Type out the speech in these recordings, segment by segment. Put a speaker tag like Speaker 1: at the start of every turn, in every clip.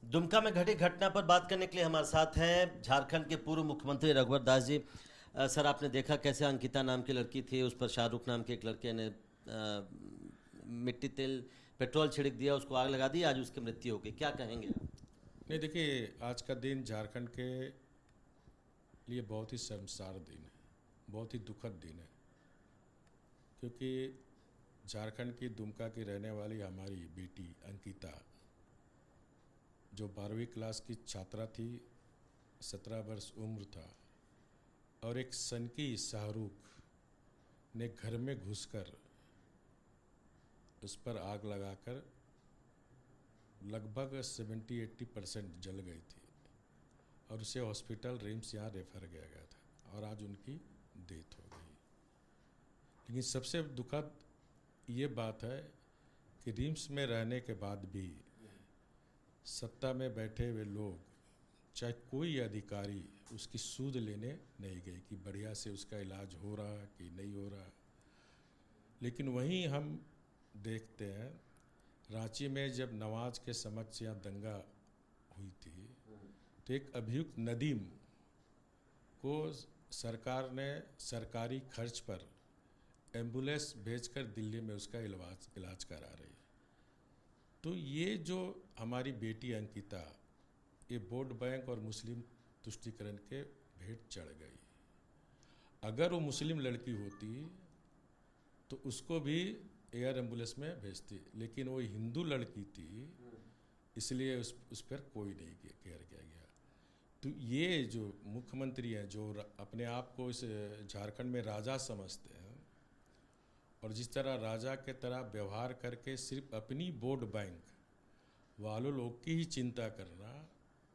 Speaker 1: दुमका में घटी घटना पर बात करने के लिए हमारे साथ हैं झारखंड के पूर्व मुख्यमंत्री रघुवर दास जी। सर, आपने देखा कैसे अंकिता नाम की लड़की थी, उस पर शाहरुख नाम के एक लड़के ने मिट्टी तेल पेट्रोल छिड़क दिया, उसको आग लगा दी, आज उसकी मृत्यु हो गई। क्या कहेंगे आप?
Speaker 2: नहीं, देखिए, आज का दिन झारखंड के लिए बहुत ही शर्मसार दिन है, बहुत ही दुखद दिन है। क्योंकि झारखंड की दुमका की रहने वाली हमारी बेटी अंकिता, जो 12वीं क्लास की छात्रा थी, 17 वर्ष उम्र था, और एक सनकी शाहरुख ने घर में घुसकर उस पर आग लगाकर लगभग 70-80% जल गई थी और उसे हॉस्पिटल रिम्स यहाँ रेफर किया गया था और आज उनकी डेथ हो गई। लेकिन सबसे दुखद ये बात है कि रिम्स में रहने के बाद भी सत्ता में बैठे हुए लोग, चाहे कोई अधिकारी, उसकी सूद लेने नहीं गए कि बढ़िया से उसका इलाज हो रहा कि नहीं हो रहा। लेकिन वहीं हम देखते हैं, रांची में जब नवाज के समक्ष यहाँ दंगा हुई थी तो एक अभियुक्त नदीम को सरकार ने सरकारी खर्च पर एम्बुलेंस भेजकर दिल्ली में उसका इलाज करा रही है। तो ये जो हमारी बेटी अंकिता, ये वोट बैंक और मुस्लिम तुष्टीकरण के भेंट चढ़ गई। अगर वो मुस्लिम लड़की होती तो उसको भी एयर एम्बुलेंस में भेजती, लेकिन वो हिंदू लड़की थी, इसलिए उस पर कोई नहीं केयर किया गया। तो ये जो मुख्यमंत्री हैं, जो अपने आप को इस झारखंड में राजा समझते हैं और जिस तरह राजा के तरह व्यवहार करके सिर्फ अपनी वोट बैंक वालों लोग की ही चिंता करना,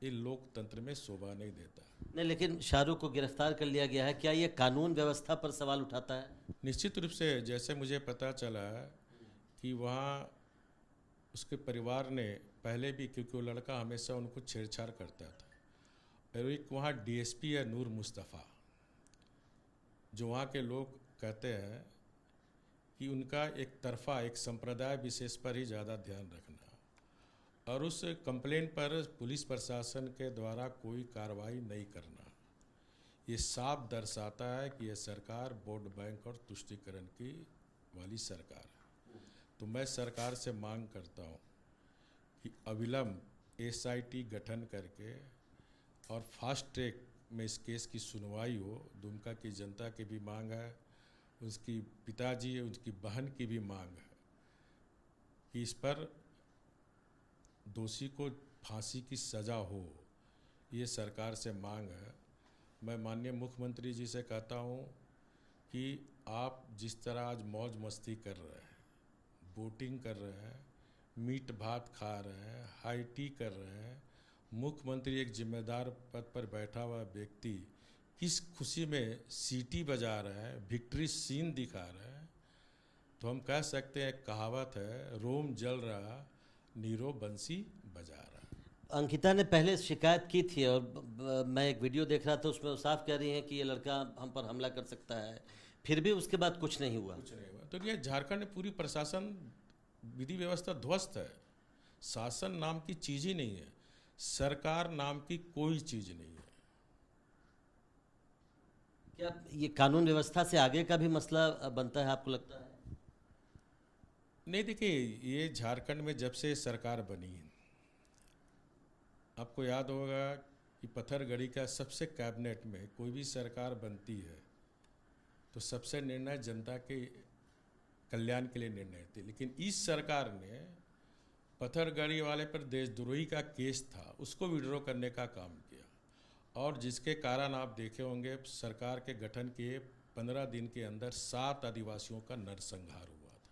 Speaker 2: ये लोकतंत्र में शोभा नहीं देता।
Speaker 1: नहीं, लेकिन शाहरुख को गिरफ्तार कर लिया गया है, क्या ये कानून व्यवस्था पर सवाल उठाता है?
Speaker 2: निश्चित रूप से, जैसे मुझे पता चला कि वहाँ उसके परिवार ने पहले भी, क्योंकि वो लड़का हमेशा उनको छेड़छाड़ करता था, और एक वहाँ डीएसपी है नूर मुस्तफ़ा, जो वहाँ के लोग कहते हैं कि उनका एक तरफा, एक संप्रदाय विशेष पर ही ज़्यादा ध्यान रखना, और उस कंप्लेंट पर पुलिस प्रशासन के द्वारा कोई कार्रवाई नहीं करना, ये साफ दर्शाता है कि यह सरकार वोट बैंक और तुष्टीकरण की वाली सरकार है। तो मैं सरकार से मांग करता हूँ कि अविलंब एसआईटी गठन करके और फास्ट ट्रैक में इस केस की सुनवाई हो। दुमका की जनता की भी मांग है, उसकी पिताजी, उसकी बहन की भी मांग है कि इस पर दोषी को फांसी की सज़ा हो। ये सरकार से मांग है। मैं माननीय मुख्यमंत्री जी से कहता हूँ कि आप जिस तरह आज मौज मस्ती कर रहे हैं, बोटिंग कर रहे हैं, मीट भात खा रहे हैं, हाई टी कर रहे हैं, मुख्यमंत्री एक जिम्मेदार पद पर बैठा हुआ व्यक्ति किस खुशी में सीटी बजा रहे हैं, विक्ट्री सीन दिखा रहे हैं, तो हम कह सकते हैं, कहावत है, रोम जल रहा नीरो बंसी बजा रहा।
Speaker 1: अंकिता ने पहले शिकायत की थी और मैं एक वीडियो देख रहा था, उसमें वो साफ कह रही हैं कि ये लड़का हम पर हमला कर सकता है, फिर भी उसके बाद कुछ नहीं हुआ।
Speaker 2: कुछ नहीं हुआ। तो ये झारखंड में पूरी प्रशासन, विधि व्यवस्था ध्वस्त है। शासन नाम की चीज़ ही नहीं है, सरकार नाम की कोई चीज़ नहीं है।
Speaker 1: क्या ये कानून व्यवस्था से आगे का भी मसला बनता है, आपको लगता है?
Speaker 2: नहीं, देखिए, ये झारखंड में जब से सरकार बनी है, आपको याद होगा कि पत्थरगढ़ी का सबसे कैबिनेट में कोई भी सरकार बनती है तो सबसे निर्णय जनता के कल्याण के लिए निर्णय थे। लेकिन इस सरकार ने पत्थरगढ़ी वाले पर देशद्रोही का केस था, उसको विड्रॉ करने का काम किया, और जिसके कारण आप देखे होंगे सरकार के गठन के 15 दिन के अंदर 7 आदिवासियों का नरसंहार हुआ था।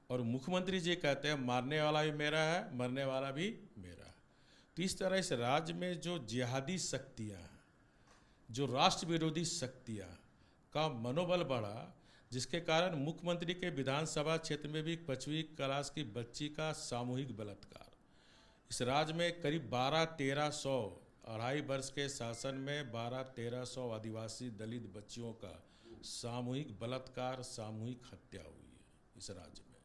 Speaker 2: और मुख्यमंत्री जी कहते हैं मारने वाला भी मेरा है, मरने वाला भी मेरा है। तो इस तरह इस राज्य में जो जिहादी शक्तियाँ हैं, जो राष्ट्र विरोधी शक्तियाँ का मनोबल बढ़ा, जिसके कारण मुख्यमंत्री के विधानसभा क्षेत्र में भी 5वीं क्लास की बच्ची का सामूहिक बलात्कार, इस राज्य में करीब 12-1300, 2.5 वर्ष के शासन में 12-1300 आदिवासी दलित बच्चियों का सामूहिक बलात्कार, सामूहिक हत्या हुई है इस राज्य में।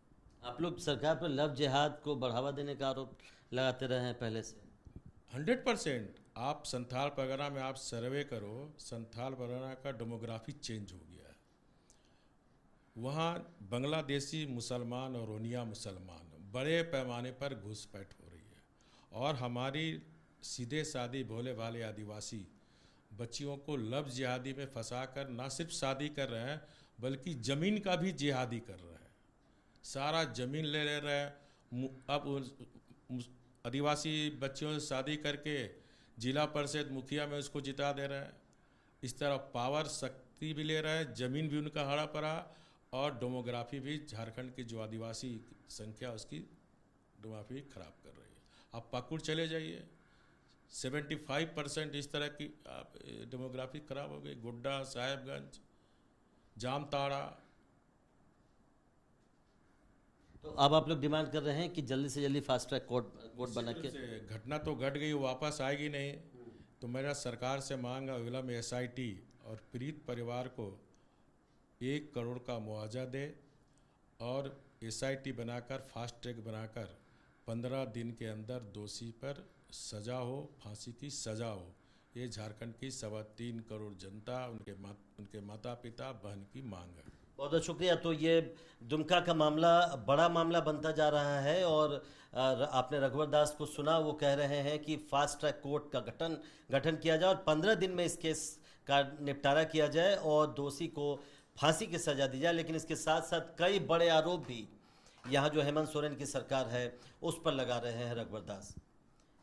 Speaker 1: आप लोग सरकार पर लव जिहाद को बढ़ावा देने का आरोप लगाते रहे हैं पहले से।
Speaker 2: 100%। आप संथाल परगना में आप सर्वे करो, संथाल परगना का डेमोग्राफी चेंज हो गया है। वहाँ बांग्लादेशी मुसलमान और रोनिया मुसलमान बड़े पैमाने पर घुसपैठ हो रही है, और हमारी सीधे सादी भोले भाले आदिवासी बच्चियों को लव जिहादी में फंसाकर ना सिर्फ शादी कर रहे हैं बल्कि ज़मीन का भी जिहादी कर रहे हैं। सारा ज़मीन ले रहे हैं। अब आदिवासी बच्चियों से शादी करके जिला परिषद मुखिया में उसको जिता दे रहे हैं। इस तरह पावर शक्ति भी ले रहे हैं, ज़मीन भी उनका हड़ा पड़ा, और डेमोग्राफी भी झारखंड की जो आदिवासी संख्या उसकी डेमोग्राफी खराब कर रही है। आप पाकुड़ चले जाइए, 75% इस तरह की डेमोग्राफी खराब हो गई। गोड्डा, साहेबगंज, जामताड़ा।
Speaker 1: तो अब आप लोग डिमांड कर रहे हैं कि जल्दी से जल्दी फास्ट ट्रैक कोर्ट बना के,
Speaker 2: घटना तो घट गई, वापस आएगी नहीं। तो मेरा सरकार से मांग है अगला में SIT और पीड़ित परिवार को 1 करोड़ का मुआवजा दे, और SIT बनाकर फास्ट ट्रैक बनाकर 15 दिन के अंदर दोषी पर सजा हो, फांसी की सजा हो। ये झारखंड की 3.25 करोड़ जनता, उनके माता पिता, बहन की मांग है।
Speaker 1: बहुत बहुत शुक्रिया। तो ये दुमका का मामला बड़ा मामला बनता जा रहा है, और आपने रघुवर दास को सुना, वो कह रहे हैं कि फास्ट ट्रैक कोर्ट का गठन किया जाए और 15 दिन में इस केस का निपटारा किया जाए और दोषी को फांसी की सजा दी जाए। लेकिन इसके साथ साथ कई बड़े आरोप भी यहाँ जो हेमंत सोरेन की सरकार है उस पर लगा रहे हैं रघुवर दास।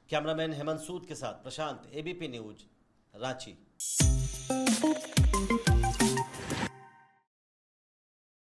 Speaker 1: कैमरामैन हेमंत सूद के साथ प्रशांत, ABP न्यूज, रांची।